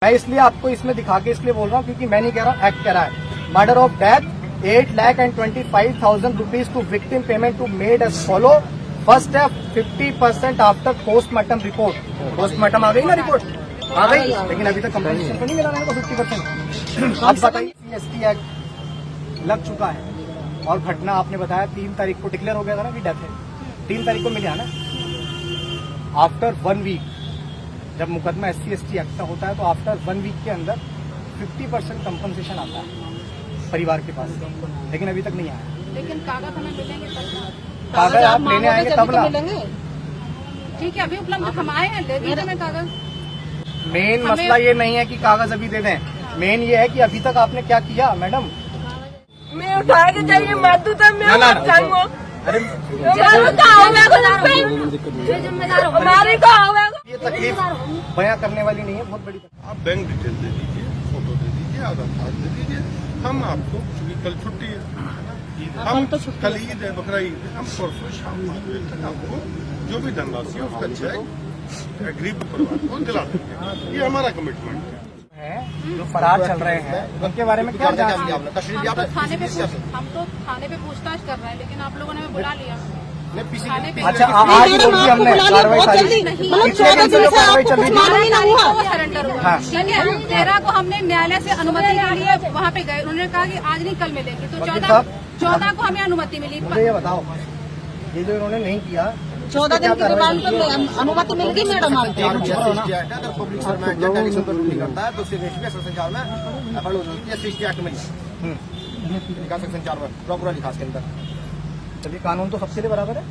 मैं इसलिए आपको इसमें दिखा के इसलिए बोल रहा हूँ क्योंकि मैं नहीं कह रहा हूँ, एक्ट कह रहा है। Murder of death 8,25,000 rupees to victim payment to made as follow. First है 50% आफ्टर पोस्टमार्टम रिपोर्ट। पोस्टमार्टम आ गई ना रिपोर्ट आ गई, लेकिन अभी तक कंपनसेशन तो नहीं मिला मेरे को 50%। अब बताइए CST एक्ट लग चुका है और घटना आपने बताया 3 तारीख को डिक्लेयर हो गया था ना कि डेथ है। 3 तारीख को मिला ना। आफ्टर 1 वीक जब मुकदमा SC/ST एक्ट का होता है तो आफ्टर 1 वीक के अंदर 50% कंपनसेशन आता है परिवार के पास, लेकिन अभी तक नहीं आया। लेकिन कागज हमें मिलेंगे तब। कागज आप लेने आएंगे तब ना। ठीक है, अभी उपलब्ध हम आए हैं, ले दीजिए हमें कागज। मेन मसला ये नहीं है कि कागज अभी दे दें, मेन ये है कि अभी तक आपने क्या किया मैडम। मैं उठा के चाहिए माधु था मैं अरे हमारे को ये तकलीफ बयां करने वाली नहीं है, बहुत बड़ी तकलीफ। आप बैंक डिटेल दे दीजिए, फोटो दे दीजिए, आधार कार्ड दे दीजिए, हम आपको कल छुट्टी है, हम कल ईद है, बकरा ईद है, हम परसों शाम 5 बजे तक आपको जो भी धनराशि है उसका चेक गरीब परिवार को दिला देंगे। ये हमारा कमिटमेंट है। जो फरार चल रहे हैं उनके बारे में क्या जांच की आपने? हम तो थाने पे पूछताछ कर रहे हैं, लेकिन आप लोगों ने हमें बुला लिया थाने पे। अच्छा, आज बोलिए हमने कार्रवाई सारी कार्रवाई चल रही थी। सरेंडर हुआ, ठीक है। 13 को हमने न्यायालय से अनुमति के लिए वहाँ पे गए, उन्होंने कहा कि आज नहीं कल मिलेगी, तो 14 को हमें अनुमति मिली। मुझे ये बताओ, ये जो इन्होंने नहीं किया 14 दिन के रिमांड पर अनुमति मिल गई मैडम आपको। अगर पब्लिक सर्वेंट टेलीविजन पर ड्यूटी करता है तो उसे सेक्शन 4 में एफआईआर होती है। SC/ST एक्ट में लिखा सेक्शन 4 में प्रॉपर लिखा इसके अंदर। चलिए, कानून तो सबके लिए बराबर है।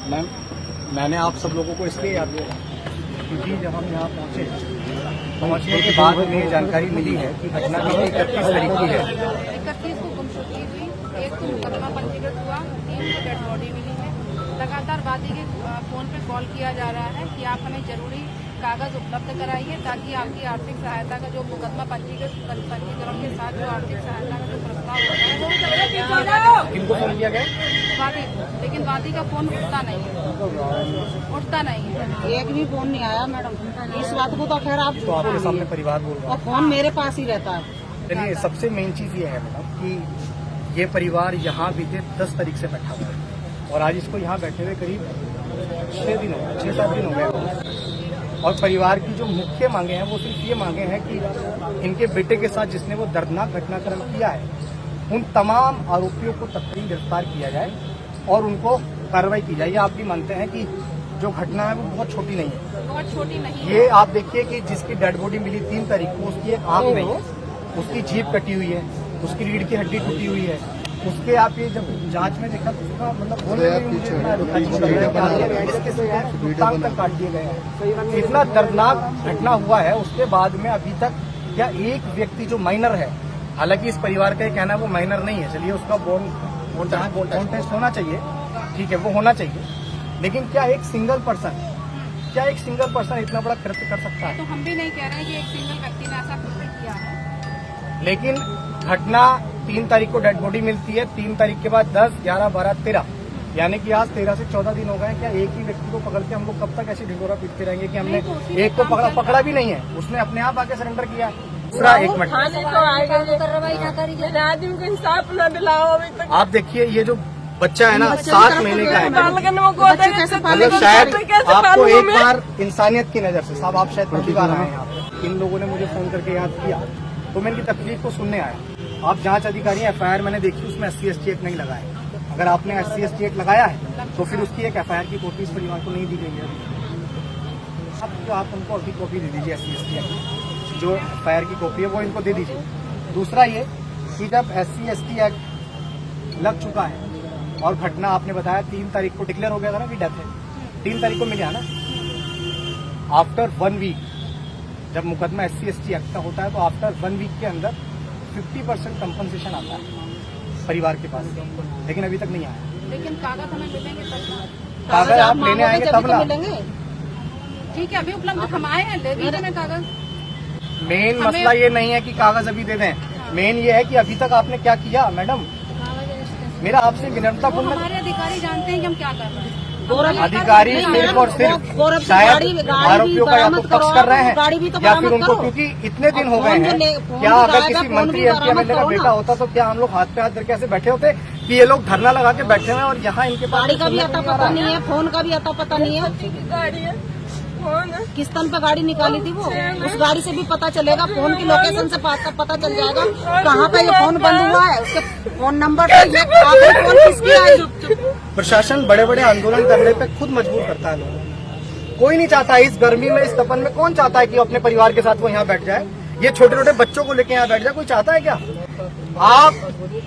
मैम, मैंने आप सब लोगों को इसलिए याद किया क्योंकि जब हम यहाँ पहुँचने के बाद हमें जानकारी मिली है कि घटना की 31 तारीख की है। 31 को गुमशुदगी हुई, 1 को मुकदमा पंजीकृत हुआ, 3 को डेड बॉडी मिली है। लगातार वादी के फोन पे कॉल किया जा रहा है कि आप हमें जरूरी कागज उपलब्ध कराइए ताकि आपकी आर्थिक सहायता का जो मुकदमा पंजीकरण के साथ जो आर्थिक सहायता का जो प्रस्ताव होता है किनको फोन किया गया? वादी, लेकिन वादी का फोन उठता नहीं है। एक भी फोन नहीं आया मैडम। इस बात को तो खैर आप तो आपके सामने परिवार बोल रहा और फोन मेरे पास ही रहता है। चलिए, सबसे मेन चीज ये है मैडम कि ये परिवार यहाँ बीते 10 तारीख से बैठा हुआ है और आज इसको यहाँ बैठे हुए करीब 6-7 दिन हो गए। और परिवार की जो मुख्य मांगे हैं वो सिर्फ ये मांगे हैं कि इनके बेटे के साथ जिसने वो दर्दनाक घटनाक्रम किया है उन तमाम आरोपियों को तत्काल गिरफ्तार किया जाए और उनको कार्रवाई की जाए। ये आप भी मानते हैं कि जो घटना है वो बहुत छोटी नहीं है, बहुत छोटी नहीं है। ये आप देखिए कि जिसकी डेड बॉडी मिली 3 तारीख को, उसकी एक आंख नहीं है, उसकी जीभ कटी हुई है, उसकी रीढ़ की हड्डी टूटी हुई है। उसके आप ये जब जांच में देखा तो उसका मतलब टांग तक काट दिए गए हैं। इतना दर्दनाक घटना हुआ है, उसके बाद में अभी तक क्या एक व्यक्ति जो माइनर है, हालांकि इस परिवार का ये कहना है वो माइनर नहीं है, चलिए उसका बोन टेस्ट होना चाहिए, ठीक है वो होना चाहिए, लेकिन क्या एक सिंगल पर्सन इतना बड़ा कृत्य कर सकता है? तो हम भी नहीं कह रहे हैं कि एक सिंगल व्यक्ति ने ऐसा कृत्य किया है, लेकिन घटना 3 तारीख को डेड बॉडी मिलती है, 3 तारीख के बाद 10, 11, 12, 13 यानी कि आज 13 से 14 दिन हो गए। क्या एक ही व्यक्ति को पकड़ के हम लोग कब तक ऐसे ढिंडोरा पीटते रहेंगे कि हमने एक को पकड़ा भी नहीं है, उसने अपने आप आके सरेंडर किया। दूसरा, एक मिनट, आप देखिए ये जो बच्चा है ना 7 महीने का है, मतलब शायद आपको एक बार इंसानियत की नजर से, साहब आप शायद पहली बार आए यहाँ पे, इन लोगों ने मुझे फोन करके याद किया तो मैं इनकी तकलीफ को सुनने आया। आप जांच अधिकारी FIR मैंने देखी, उसमें SC/ST एक्ट नहीं लगाया। अगर आपने SC/ST एक्ट लगाया है तो फिर उसकी एक FIR की कॉपी इस परिवार को नहीं दी गई है। अब आप उनको अभी कॉपी दे दीजिए SC/ST एक्ट, जो FIR की कॉपी है वो इनको दे दीजिए। दूसरा ये कि जब SC/ST एक्ट लग चुका है और घटना आपने बताया 3 तारीख को डिक्लेयर हो गया था ना कि डेथ है, 3 तारीख को मिला ना। आफ्टर 1 वीक जब मुकदमा SC/ST एक्ट का होता है तो आफ्टर 1 वीक के अंदर 50% कंपनसेशन आता है परिवार के पास, लेकिन अभी तक नहीं आया। लेकिन कागज हमें मिलेंगे तब। कागज आप लेने आएंगे तब ना। ठीक है, अभी उपलब्ध हम आए हैं, ले लीजिए मैं कागज। मेन हमें- मसला ये नहीं है कि कागज अभी दे दें, मेन ये है कि अभी तक आपने क्या किया मैडम। मेरा आपसे विनम्रतापूर्ण हमारे अधिकारी जानते हैं कि हम क्या कर रहे हैं। अधिकारी सिर्फ और सिर्फ शायद आरोपियों का या तो पक्ष कर रहे हैं या फिर उनको, क्योंकि इतने दिन हो गए हैं। क्या अगर किसी मंत्री एमपी एमएलए का बेटा होता तो क्या हम लोग हाथ पे हाथ धर के ऐसे बैठे होते कि ये लोग धरना लगा के बैठे हुए हैं और यहाँ इनके पास गाड़ी का भी अता पता नहीं है, फोन का भी अता पता नहीं है। किस तन पे गाड़ी निकाली थी वो, उस गाड़ी से भी पता चलेगा, फोन की लोकेशन से पता चल जाएगा कहाँ पे ये फोन बंद हुआ है, उसके फोन नंबर पे ये आखिरी फोन किसकी आई। प्रशासन बड़े बड़े आंदोलन करने पे खुद मजबूर करता है लोगों को। कोई नहीं चाहता इस गर्मी में, इस तपन में कौन चाहता है कि अपने परिवार के साथ वो यहाँ बैठ जाए, ये छोटे छोटे बच्चों को लेके यहाँ बैठ जाए, कोई चाहता है क्या? आप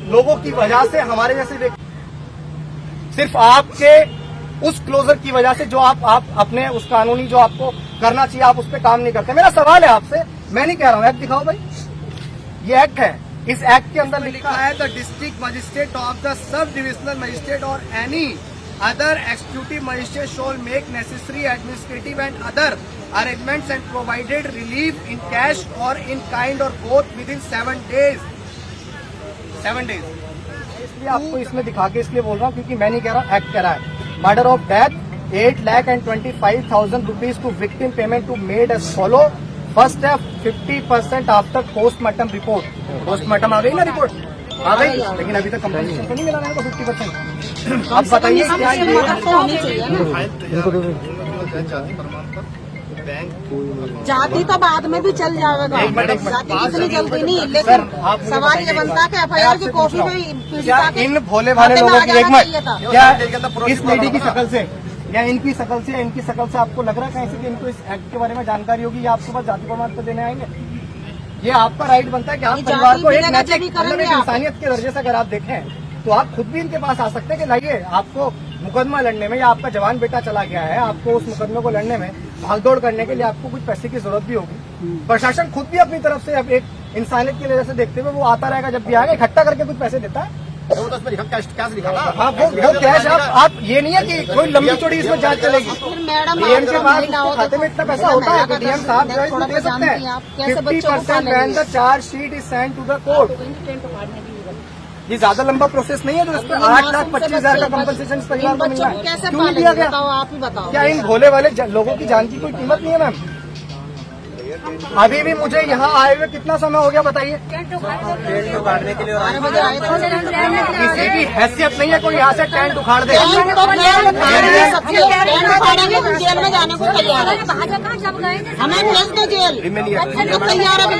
लोगों की वजह से हमारे जैसे सिर्फ आपके उस क्लोजर की वजह से जो आप अपने उस कानूनी जो आपको करना चाहिए आप उस पर काम नहीं करते। मेरा सवाल है आपसे, मैं नहीं कह रहा हूँ, एक्ट दिखाओ भाई, ये एक्ट है, इस एक्ट के अंदर लिखा है the district magistrate of the sub divisional magistrate और any other executive magistrate shall make necessary administrative and other arrangements and provided relief in cash और इन काइंड और both within 7 days. 7 days इसलिए आपको इसमें दिखा के इसलिए बोल रहा हूँ क्योंकि मैं नहीं कह रहा, एक्ट कह रहा है। Murder of death 8,25,000 rupees to victim payment to made as follow. First है 50% आफ्टर पोस्टमार्टम रिपोर्ट। पोस्टमार्टम आ गई ना रिपोर्ट, आ गई, लेकिन अभी तक कंपनसेशन तो नहीं मिला मेरे को 50%। अब बताइए क्या ये होनी चाहिए जाति तो बाद में भी चल जाएगा, एक मिनट, जाति इतनी जल्दी नहीं, लेकिन सवाल ये बनता है कि FIR की कॉपी में क्या इन भोले भाले लोगों की, एक मिनट, क्या इस लेडी की शक्ल से या इनकी शक्ल से आपको लग रहा है कहीं से कि इनको इस एक्ट के बारे में जानकारी होगी या आपके पास जाति प्रमाण पत्र देने आएंगे? ये आपका राइट बनता है कि आप परिवार को एक नैतिक इंसानियत के दर्जे से अगर आप देखें तो आप खुद भी इनके पास आ सकते हैं कि लाइए, आपको मुकदमा लड़ने में या आपका जवान बेटा चला गया है, आपको उस मुकदमे को लड़ने में भागदौड़ करने के लिए आपको कुछ पैसे की जरूरत भी होगी। प्रशासन खुद भी अपनी तरफ से अब एक इंसानियत की वजह से देखते हुए वो आता रहेगा, जब भी आएगा इकट्ठा करके कुछ पैसे देता है। वो तो उसमें लिखा कैश लिखा था। हाँ वो कैश आप ये नहीं है कि कोई लंबी चौड़ी इसमें जांच चलेगी। डीएम के पास खाते में इतना पैसा होता है कि डीएम साहब जो है इसको दे सकते हैं 50% when the charge sheet is send to the court. ये ज्यादा लंबा प्रोसेस नहीं है जो इसमें 8,25,000 का कंपनसेशन इस परिवार को मिलना है, क्यों नहीं दिया गया? आप ही बताओ, क्या इन भोले वाले लोगों की जान की कोई कीमत नहीं है मैम? अभी भी मुझे यहाँ आए हुए कितना समय हो गया बताइए? किसी की हैसियत नहीं है कोई यहाँ से टेंट उखाड़ दे। जेल में जाने को तैयार है, हमें भेज दो जेल, तैयार है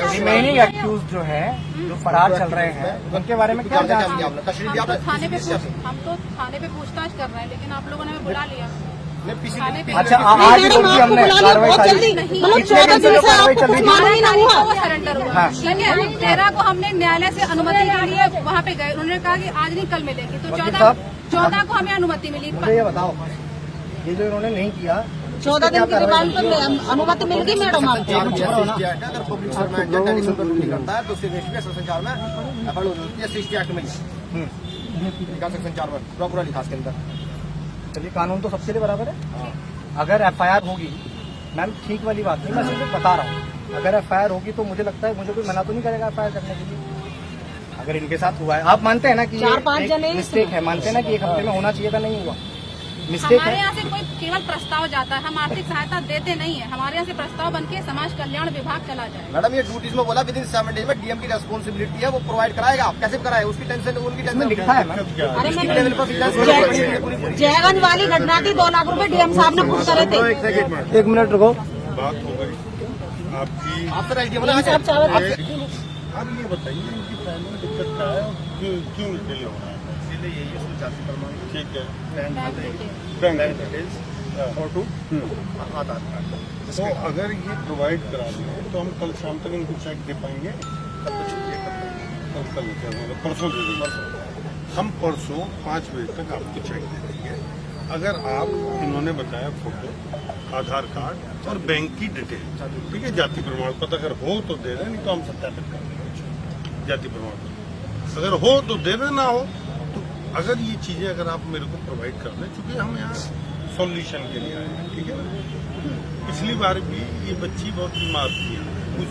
रिमेनिंग एक्यूज जो है जो फरार चल रहे हैं उनके बारे में क्या जांच की? हम तो थाने पे पूछताछ कर रहे हैं, लेकिन आप लोगों ने हमें बुला लिया। अच्छा आज ही बोल दी हमने कार्रवाई सारी, कितने दिन से जो कार्रवाई चल रही थी वो सरेंडर हुआ, ठीक है। 13 को हमने न्यायालय से अनुमति के लिए वहाँ पे गए, उन्होंने कहा कि आज नहीं कल मिलेगी, तो 14 को हमें अनुमति मिली। मुझे ये बताओ, ये जो इन्होंने नहीं किया 14 दिन की रिमांड पर अनुमति मिल गई मैडम आपको? अगर पब्लिक सर्वेंट टेलीविजन पर ड्यूटी करता है तो उसके संचार में एफआईआर होती है 60 एक्ट में सेक्शन 4 में प्रॉपर लिखा के अंदर। चलिए कानून तो सबके लिए बराबर है। अगर एफआईआर होगी मैम, ठीक वाली बात नहीं, मैं सिर्फ बता रहा हूँ, अगर एफआईआर होगी तो मुझे लगता है मुझे कोई मना तो नहीं करेगा एफआईआर करने के लिए। अगर इनके साथ हुआ है, आप मानते हैं ना कि 4-5 जने मिस्टेक है, मानते हैं ना कि 1 हफ्ते में होना चाहिए था, नहीं हुआ, मिस्टेक हमारे है। यहाँ से कोई केवल प्रस्ताव जाता है, हम आर्थिक सहायता देते नहीं है, हमारे यहाँ से प्रस्ताव बनके समाज कल्याण विभाग चला जाए। मैडम ये ड्यूटीज में बोला विद इन 7 डेज में डीएम की रेस्पॉन्सिबिलिटी है, वो प्रोवाइड कराएगा। कैसे कराए उसकी टेंशन, उनकी टेंशन लिखा है मैम। जयगंज वाली घटना थी, 2 लाख रुपए डीएम साहब ने खुद करे थे। 1 मिनट रुको, बात हो गई आपकी। आपसे आइडिया डीएम साहब चाहे अब ये बताइए इनकी फैमिली में दिक्कत क्या है और क्यों डिले हो रहा है? ठीक है, बैंक डिटेल्स और आधार कार्ड। तो अगर ये प्रोवाइड करा दें तो हम कल शाम तक इनको चेक दे पाएंगे। कल मतलब परसों दे देंगे हम, परसों 5 बजे तक आपको चेक दे देंगे। अगर आप इन्होंने बताया फोटो, आधार कार्ड और बैंक की डिटेल, ठीक है, जाति प्रमाण पत्र अगर हो तो दे दें, नहीं तो हम सत्यापित कर देंगे जाति प्रमाण पत्र। अगर हो तो दे दें, ना हो तो अगर ये चीजें अगर आप मेरे को प्रोवाइड कर दें, क्योंकि हम यहाँ सॉल्यूशन के लिए आए हैं, ठीक है ना। पिछली बार भी ये बच्ची बहुत बीमार थी,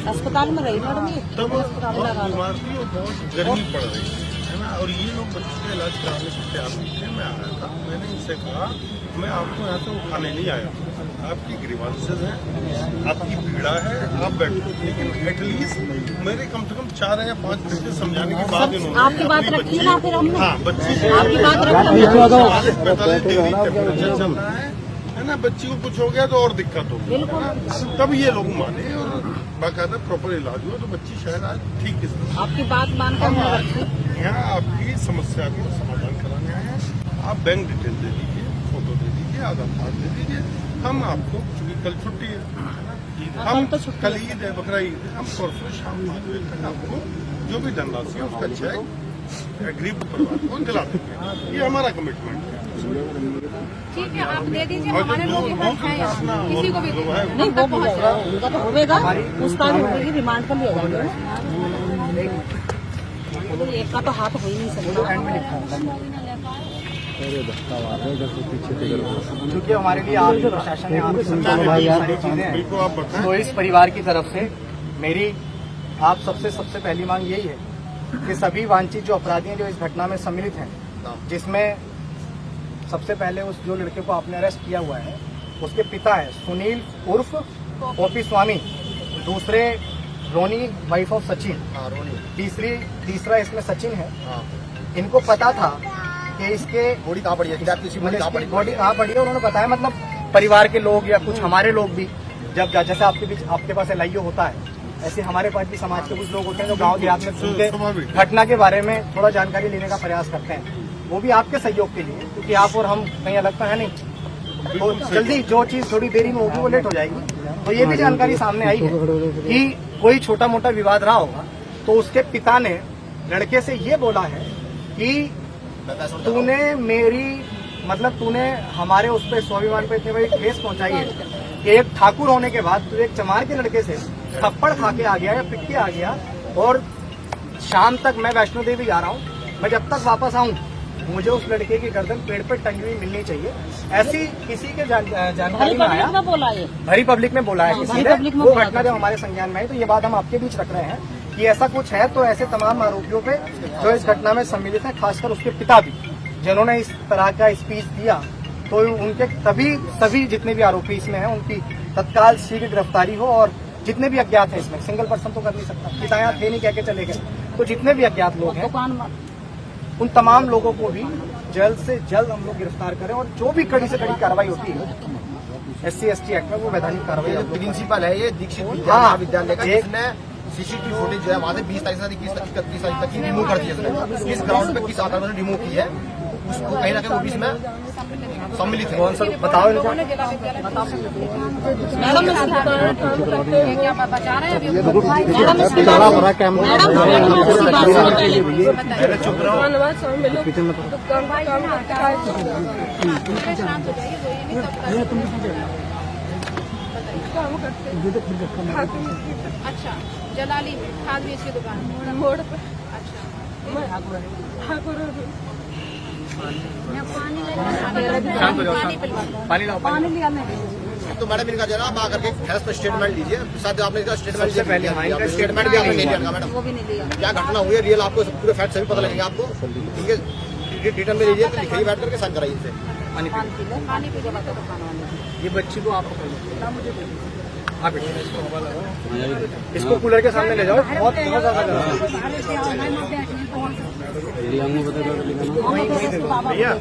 अस्पताल में रही मैडम ये तब बहुत बीमार थी और बहुत गर्मी पड़ रही है ना, और ये लोग बच्चे का इलाज कराने को तैयार नहीं थे। मैं आया था, मैंने इनसे कहा मैं आपको यहाँ से उठाने नहीं आया, आपकी ग्रीवांसेस हैं, आपकी पीड़ा है, आप बैठो, लेकिन एटलीस्ट मेरे कम से कम 4 या 5 घंटे समझाने के बाद इन्होंने आपकी बात रखी ना फिर हमने। हाँ बच्ची आपकी बात रखी 45 डिग्री टेम्परेचर चल रहा है ना, बच्ची को कुछ हो गया तो और दिक्कत होगी, है ना। तब ये लोग माने और बाकायदा प्रॉपर इलाज हुआ तो बच्ची शायद आज ठीक है। आपकी बात मानकर हमने रखी। यहाँ आपकी समस्या को समाधान कराने आए हैं। आप बैंक डिटेल दे दीजिए, फोटो दे दीजिए, आधार कार्ड दे दीजिए, हम आपको, क्योंकि कल छुट्टी है ना, हम कल ईद है, बकरा ईद है, हम परसों शाम 5 बजे तक आपको जो भी धनराशि है उसका चेक गरीब परिवार को दिला देंगे। ये हमारा कमिटमेंट है। ठीक है, आप दे दीजिए, हमारे लोग हैं यहाँ, किसी को भी नहीं वो उनका तो होगा, उसका भी होगी, रिमांड पर लिया जाएगा। एक का तो हाथ हो ही नहीं सकता। क्योंकि हमारे लिए आपके प्रशासन ने आपको समझाने वाली सारी चीजें हैं, तो इस परिवार की तरफ से मेरी आप सबसे पहली मांग यही है कि सभी वांछित जो अपराधी हैं जो इस घटना में सम्मिलित हैं, जिसमें सबसे पहले उस जो लड़के को आपने अरेस्ट किया हुआ है उसके पिता है सुनील उर्फ ओपी स्वामी, दूसरे रोनी वाइफ ऑफ सचिन, तीसरा इसमें सचिन है। इनको पता था कि इसके बॉडी कहाँ पड़ी है, बॉडी कहाँ पड़ी है, उन्होंने बताया, मतलब परिवार के लोग या कुछ हमारे लोग भी, जब जैसे आपके पास LIO होता है, ऐसे हमारे पास भी समाज के कुछ लोग होते हैं जो गांव देहात में सुन के घटना के बारे में थोड़ा जानकारी लेने का प्रयास करते हैं, वो भी आपके सहयोग के लिए, क्योंकि आप और हम कहीं अलग तो है नहीं, तो जल्दी जो चीज थोड़ी देरी में होगी वो लेट हो जाएगी। तो ये भी जानकारी सामने आई है कि कोई छोटा मोटा विवाद रहा होगा, तो उसके पिता ने लड़के से ये बोला है कि तूने हमारे उस पर स्वाभिमान पे इतनी बड़ी ठेस पहुंचाई है कि एक ठाकुर होने के बाद तू एक चमार के लड़के से थप्पड़ खा के आ गया या पिट के आ गया, और शाम तक मैं वैष्णो देवी जा रहा हूँ, मैं जब तक वापस आऊँ मुझे उस लड़के की गर्दन पेड़ पर टंगी हुई मिलनी चाहिए। ऐसी किसी के जानकारी में आया, भरी पब्लिक में बोला है किसी ने, वो घटना जब हमारे संज्ञान में आई, तो ये बात हम आपके बीच रख रहे हैं कि ऐसा कुछ है, तो ऐसे तमाम आरोपियों पे जो इस घटना में सम्मिलित हैं, खासकर उसके पिता भी, जिन्होंने इस तरह का स्पीच दिया, तो उनके सभी जितने भी आरोपी इसमें हैं उनकी तत्काल शीघ्र गिरफ्तारी हो, और जितने भी अज्ञात हैं इसमें, सिंगल पर्सन तो कर नहीं सकता, पिता यहाँ थे नहीं कह के चले गए, तो जितने भी अज्ञात लोग हैं उन तमाम लोगों को भी जल्द से जल्द हम लोग गिरफ्तार करें, और जो भी कड़ी से कड़ी कार्रवाई होती है SC/ST एक्ट में वो वैधानिक कार्रवाई। प्रिंसिपल है ये दीक्षित महाविद्यालय का, जिसने CCTV फुटेज जो है वहाँ से 20 तारीख से 21 तारीख 31 तारीख तक रिमूव कर दिया, किस ग्राउंड पे किस आधार पर रिमूव की है, उसको कहीं ना कहीं वो भी इसमें सम्मिलित है। कौन सा बताओ इनको। मैडम क्या बचा रहे हैं चुप रहो। अच्छा, जलाली में खाद बीज की दुकान मोड़ पर। अच्छा, पानी लिया तो मैडम इनका जरा आप आकर के हेल्थ स्टेटमेंट लीजिए, शायद आपने इसका स्टेटमेंट सबसे पहले स्टेटमेंट भी आपने नहीं लिया मैडम, क्या घटना हुई है रियल, आपको पूरे फैक्ट सभी पता लगेंगे आपको, ठीक है। रिटर्न में लीजिए, तो लिखिए बैठ करके साइन कराइए इनसे। ये बच्ची को आप आप इसको कूलर के सामने ले जाओ, बहुत ज्यादा भैया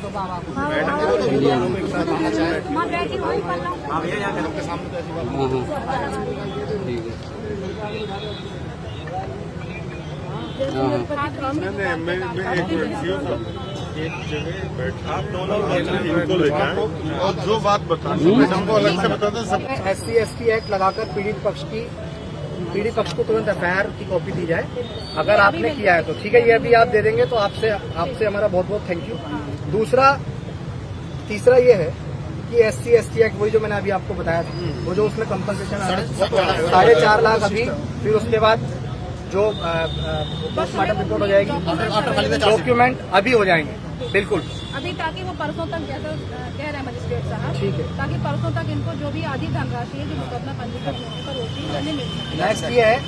एक जगह बैठा आप दोनों इनको लेकर और जो बात बतानी हमको अलग से बता दें। सब SC/ST एक्ट लगाकर पीड़ित पक्ष को तुरंत FIR की कॉपी दी जाए, अगर आपने किया है तो ठीक है, ये अभी आप दे देंगे तो आपसे हमारा बहुत बहुत थैंक यू। तीसरा ये है कि SC/ST एक्ट वही जो मैंने अभी आपको बताया था, वो जो उसमें कंपनसेशन 4.5 लाख अभी, फिर उसके बाद जो पोस्टमार्टम रिपोर्ट हो जाएगी, डॉक्यूमेंट अभी हो जाएंगे, आपके बिल्कुल अभी, ताकि वो परसों तक, जैसा कह रहे हैं मजिस्ट्रेट साहब, ठीक है। ताकि परसों तक इनको जो भी आधी धनराशि है जो मुकदमा पंजीकृत होने पर होती है उन्हें मिल सके। नेक्स्ट ये है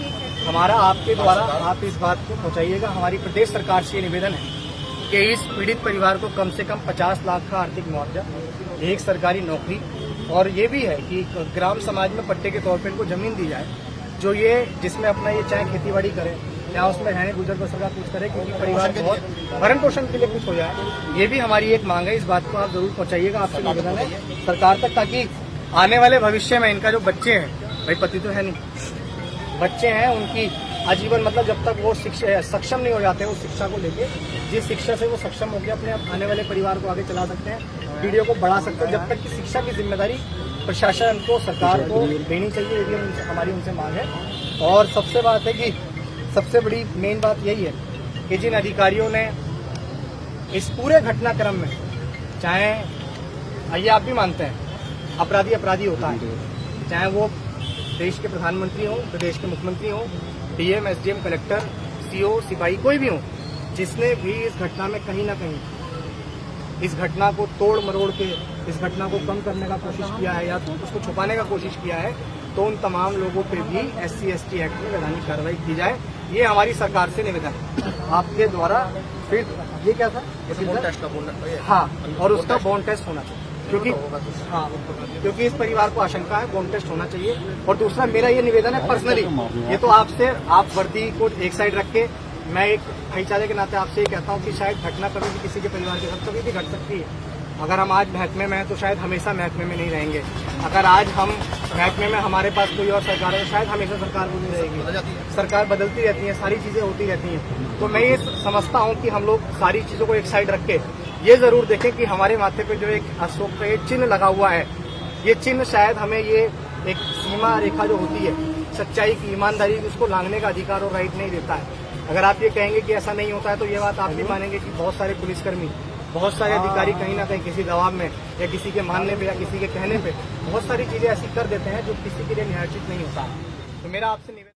हमारा, आपके द्वारा आप इस बात को पहुंचाइएगा, हमारी प्रदेश सरकार से ये निवेदन है कि इस पीड़ित परिवार को कम से कम 50 लाख का आर्थिक मुआवजा, एक सरकारी नौकरी, और ये भी है कि ग्राम समाज में पट्टे के तौर पर इनको जमीन दी जाए, जो ये जिसमें अपना ये चाहे खेतीबाड़ी करे या उसमें रहने गुजर बसर का कुछ करे, क्योंकि परिवार बहुत भरण पोषण के लिए कुछ हो जाए। ये भी हमारी एक मांग है, इस बात को आप जरूर पहुंचाइएगा, आपसे निवेदन है सरकार तक, ताकि आने वाले भविष्य में इनका जो बच्चे हैं, भाई पति तो है नहीं, बच्चे हैं, उनकी आजीवन मतलब जब तक वो शिक्षा सक्षम नहीं हो जाते उस शिक्षा को लेके, जिस शिक्षा से वो सक्षम होकर अपने आने वाले परिवार को आगे चला सकते हैं, पीढ़ियों को बढ़ा सकते हैं, जब तक कि शिक्षा की जिम्मेदारी प्रशासन को, सरकार को देनी चाहिए, ये भी हमारी उनसे मांग है। और सबसे बात है कि सबसे बड़ी मेन बात यही है कि जिन अधिकारियों ने इस पूरे घटनाक्रम में, चाहे ये आप भी मानते हैं अपराधी अपराधी होता है, चाहे वो देश के प्रधानमंत्री हो, प्रदेश के मुख्यमंत्री हो, डीएम, एसडीएम, कलेक्टर, सीओ, सिपाही, कोई भी हो, जिसने भी इस घटना में कहीं ना कहीं इस घटना को तोड़ मरोड़ के इस घटना को कम करने का कोशिश किया है या तो उसको छुपाने का कोशिश किया है, तो उन तमाम लोगों पे भी SC/ST एक्ट में वैधानिक कार्रवाई की जाए, ये हमारी सरकार से निवेदन है आपके द्वारा। फिर ये क्या था, बोन टेस्ट का बोन, हाँ, और उसका बोन टेस्ट होना चाहिए, क्योंकि हाँ, क्योंकि इस परिवार को आशंका है, बोन टेस्ट होना चाहिए। और दूसरा मेरा ये निवेदन है पर्सनली, ये तो आपसे, आप वर्दी को एक साइड रख के, मैं एक भाईचारे के नाते आपसे ये कहता हूँ कि शायद घटना कभी भी किसी के परिवार के साथ कभी भी घट सकती है। अगर हम आज महकमे में हैं तो शायद हमेशा महकमे में नहीं रहेंगे, अगर आज हम महकमे में हमारे पास कोई और सरकार है तो शायद हमेशा सरकार वो नहीं रहेगी, सरकार बदलती रहती है, सारी चीजें होती रहती हैं। तो मैं ये समझता हूँ कि हम लोग सारी चीजों को एक साइड रख के ये जरूर देखें कि हमारे माथे पे जो एक अशोक का एक चिन्ह लगा हुआ है, ये चिन्ह शायद हमें ये एक सीमा रेखा जो होती है सच्चाई की, ईमानदारी की, उसको लांघने का अधिकार और राइट नहीं देता है। अगर आप ये कहेंगे कि ऐसा नहीं होता है तो ये बात आप भी मानेंगे कि बहुत सारे पुलिसकर्मी, बहुत सारे अधिकारी कहीं ना कहीं किसी दबाव में या किसी के मानने पे या किसी के कहने पे बहुत सारी चीजें ऐसी कर देते हैं जो किसी के लिए न्यायोचित नहीं होता। तो मेरा आपसे निवेदन